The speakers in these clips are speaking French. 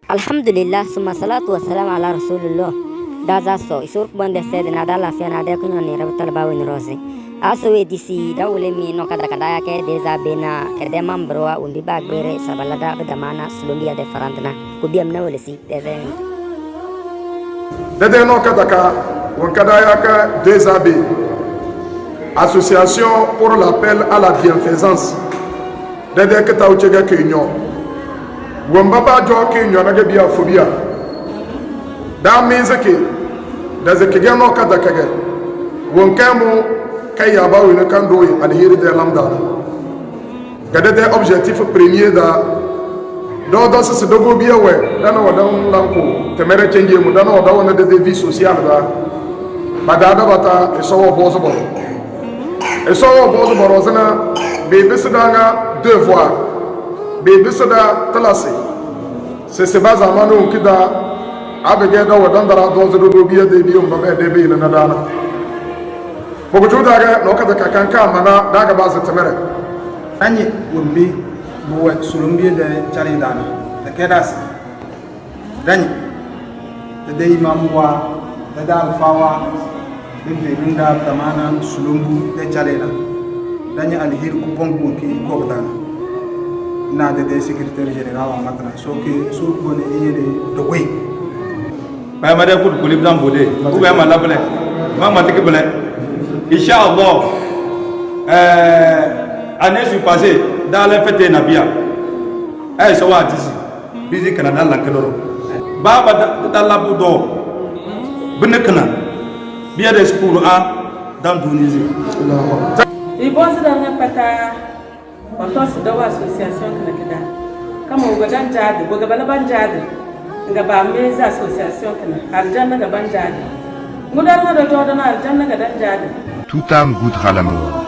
Alhamdulillah, summa salatu wassalam ala rasulillah. Daza so isur bonde sede na dala fe na de kunyo ni rabital bawo ni rose. Aso we disi da wole mi no kada kada ke deza bena erde mambroa undi bagbere sabalada da mana slundia de farantana ko biam na wole si deza ni. Dede no kada ka won kada ya ka deza be. Association pour l'appel à la bienfaisance. Dede ke taw chega ke nyo. Wamba ba jo ke nyo na ge bia fobia. Da mezeke da zeke ge no kada kage. Won kamo kay ya ba wona kan doyi alheri de lamda. Gade de objectif premier da do se dogo bia we da no wadan lanko temere change mu da no da wona de vie sociale da badada bata e so bozo bo. E so bozo bo rozana be besidanga devoir. Bebe sada talase se base à mano kida abege da wadandara dozo do biya de biyo mbabe de be na dana bogo juda ga no kada kanka mana daga base temere anyi wumbi bo sulumbi de chari dana de kedas dani de imam wa de alfawa de binda tamana sulumbu de chari dani alhir ku bongo ki ko dana na de secrétaire général en maintenant so que so bonne yede de way ba ma de ko ko libdan bodé ou ba ma labele ma ma tike bele inchallah année suis passée dans les fêtes nabia so wa disi bizi kana dans la keloro ba ba da labu do benekna biya de pour a dans Tunisie il bosse dans un pata Wantosi dawa association kana kida kama ugadan jadi bogabala banjadi ngaba meza association kana aljanna ga banjadi mudar ma do jodana aljanna ga danjadi. Toute âme goûtera la mort,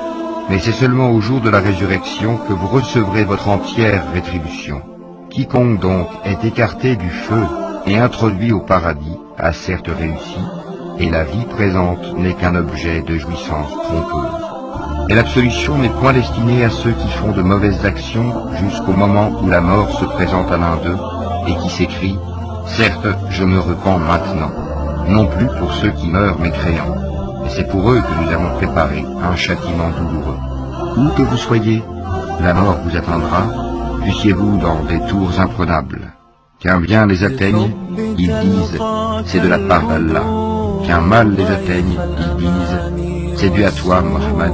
mais c'est seulement au jour de la résurrection que vous recevrez votre entière rétribution. Quiconque donc est écarté du feu et introduit au paradis a certes réussi, et la vie présente n'est qu'un objet de jouissance trompeuse. Et l'absolution n'est point destinée à ceux qui font de mauvaises actions jusqu'au moment où la mort se présente à l'un d'eux et qui s'écrie « Certes, je me repens maintenant », non plus pour ceux qui meurent mécréants, mais c'est pour eux que nous avons préparé un châtiment douloureux. Où que vous soyez, la mort vous atteindra, fussiez-vous dans des tours imprenables. Qu'un bien les atteigne, ils disent « C'est de la part d'Allah ». Qu'un mal les atteigne, ils disent « C'est dû à toi, Mohammed ».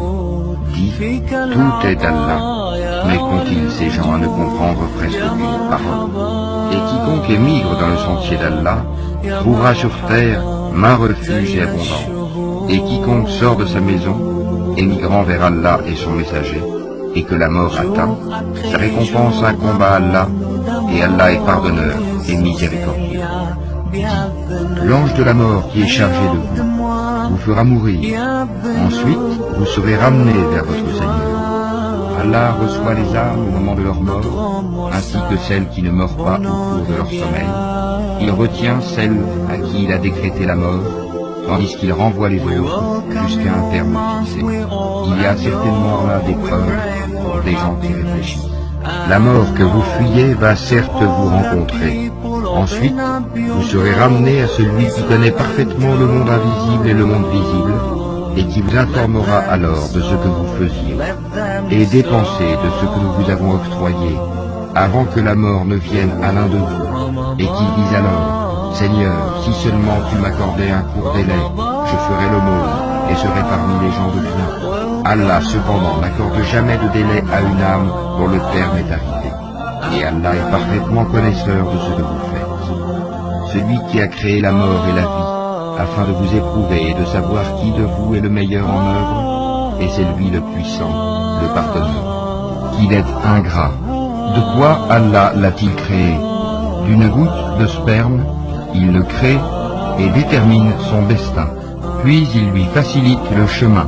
Tout est d'Allah, mais qu'ont-ils ces gens à ne comprendre presque aucune parole? Et quiconque émigre dans le sentier d'Allah trouvera sur terre maint refuge et abondance. Et quiconque sort de sa maison, émigrant vers Allah et son messager, et que la mort atteint, sa récompense incombe à Allah, et Allah est pardonneur et miséricordieux. L'ange de la mort qui est chargé de vous fera mourir. Ensuite, vous serez ramenés vers votre Seigneur. Allah reçoit les âmes au moment de leur mort, ainsi que celles qui ne meurent pas au cours de leur sommeil. Il retient celles à qui il a décrété la mort, tandis qu'il renvoie les autres jusqu'à un terme fixé. Il y a certainement là des preuves pour des gens qui réfléchissent. La mort que vous fuyez va certes vous rencontrer. Ensuite, vous serez ramenés à celui qui connaît parfaitement le monde invisible et le monde visible, et qui vous informera alors de ce que vous faisiez. Et dépensez de ce que nous vous avons octroyé, avant que la mort ne vienne à l'un de vous, et qu'il dise alors, Seigneur, si seulement tu m'accordais un court délai, je ferais l'aumône, et serais parmi les gens de bien. Allah cependant n'accorde jamais de délai à une âme dont le terme est arrivé. Et Allah est parfaitement connaisseur de ce que vous faites. Celui qui a créé la mort et la vie, afin de vous éprouver et de savoir qui de vous est le meilleur en œuvre, et c'est lui le puissant, le pardonneur. Qu'il est ingrat. De quoi Allah l'a-t-il créé? D'une goutte de sperme, il le crée et détermine son destin. Puis il lui facilite le chemin.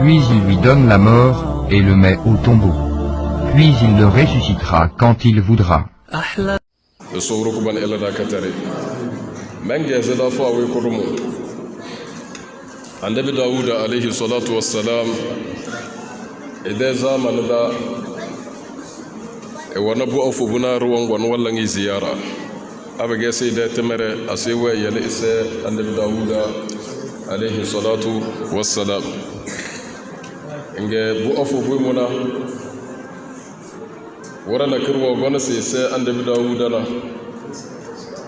Puis il lui donne la mort et le met au tombeau. Puis il le ressuscitera quand il voudra. Annabi Dawud alayhi salatu wassalam idan zamanin da wani bu afu buna ruwan gwan wallan ziyara abage sai da temere asewa yale ise annabi dawuda alayhi salatu wassalam nge bu afu bu muna warana kirwa gona sai sai annabi dawuda na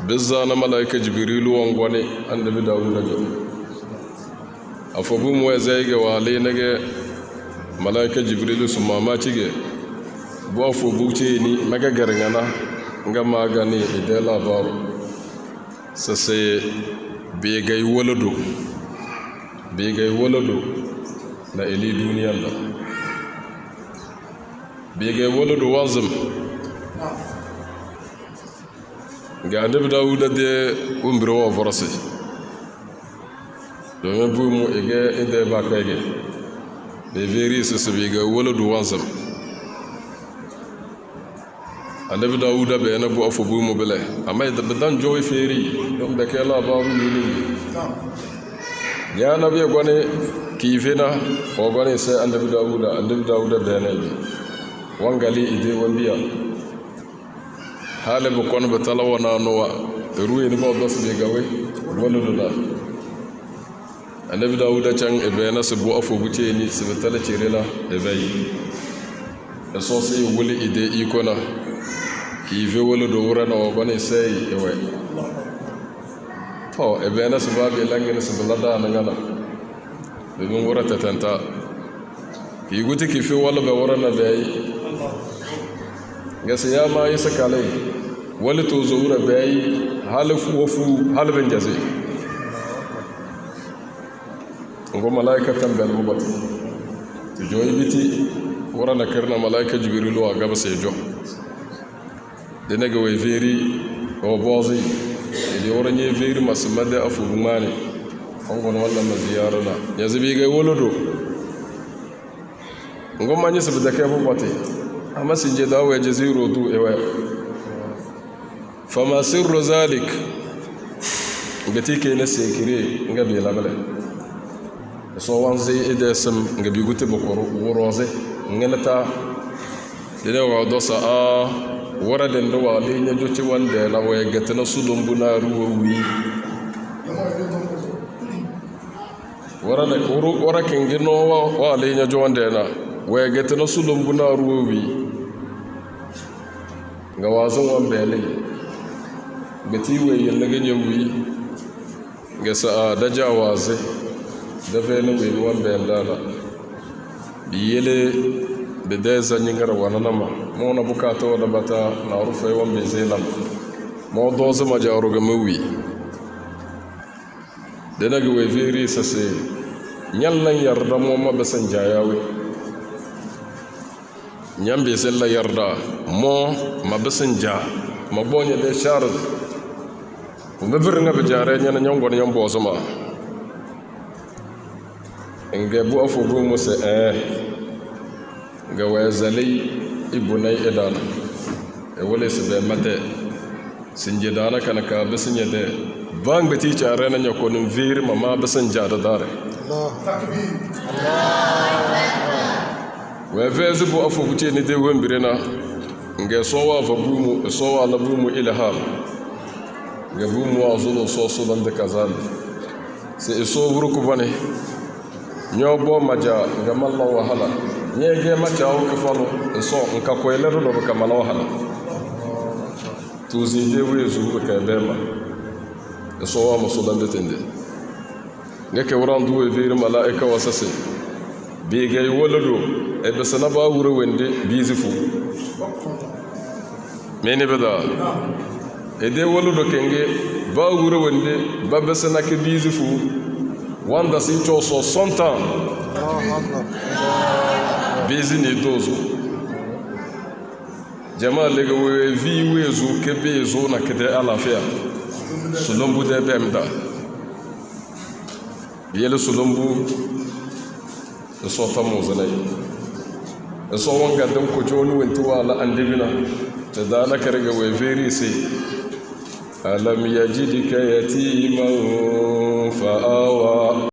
bizza na malaika jibrilu wangwane annabi dawuda ga afu bu mu zai ga wale nage malaika jibrilu su mamaci ge bu afu bu ce ni magagarngana nga magani ide labaru sase begay walado na ili duniyan da begay walado wazim ga annabi dawuda de umbiro wa farasi domin bu mu ige ide ba kage be veri sase begay walado wazim annabi dawuda be na bu afu bu mu bele amma da dan joy feri don da kai labaru ne ya nabi gone kifina o gone sai annabi dawuda be na yi wangali ide wambiya hale bu kon be talawana nowa ruwe ni ba dos be gawe wala dula annabi dawuda can e be na su bu afu bu ce ni su be tala cerela e bai da so sai wuli ide ikona kiife wala do wura na wogone sai ewe to e bena sababi langene sabalada na ngana be mun wura tatanta ki guti kiife wala be wura na bai gasa ya ma yasa kalai wala to zo wura bai halafu wafu halban jaze ngo malaika tambal mubat to joyi biti wura na karna malaika jibrilu wa gaba sai jo dina ga wai veri o bozi idi woranye veri masmade afu mani ongon walla ma ziyarana yazibi ga wolodo ngom manyi sabda ke bo bote amma sinje dawo jaziru du ewa fama sirru zalik ngati ke na sekire ngabe labale so wanze ide sam ngabi gute bokoro woroze ngenata dina wa dosa a waraden da wale ya joci wanda na waya gata na sulumbu na ruwawi warakin gino wale ya jo wanda na waya gata na sulumbu na ruwawi ga wazan wan bele gati wayen na ganyen wi ga sa'a da jawaze da bele wayen wan bele na biyele da dai zanyin garwa na nama mo na bukata da bata na rufe wan bai zai lam mo do zama jaru ga mawi da daga wai veri sase nyallan yarda mo ma basan jayawe nyam bai sai la yarda mo ma basan ja ma bonye da shar ko bir nga bajare nyana nyongon nyam bo zama nge bu afu bu mo se ga wazalai ibunai idana e wale su bai mate sun je dana kana ka bisin yadda bang biti care na nyakonin vir mama bisin jada dare wa vezi bu afu buce ni dai wembire na nga sowa fa bumu sowa la bumu ilham ga bumu azulo so dan da kazan sai so buruku bane nyobo maja ga malla wahala nyege macha o kafalo so nka koyelero do ka mala wahala tuzi de wezu ka bema so wa musudan de tende ngeke wurandu we vir malaika wasase be gay wolado e be sana ba wuro wende bizifu mene beda e de wolado kenge ba wuro wende ba be sana ke bizifu wanda si cho so sonta bizi ne dozo jama'a lega we vi wezu ke bezo na kede alafia sulumbu de bemda yele sulumbu so ta mozanai so wanga dan ko joni wenti wala andibina ta dana karga we veri sai alam yajidika yatiman fa'awa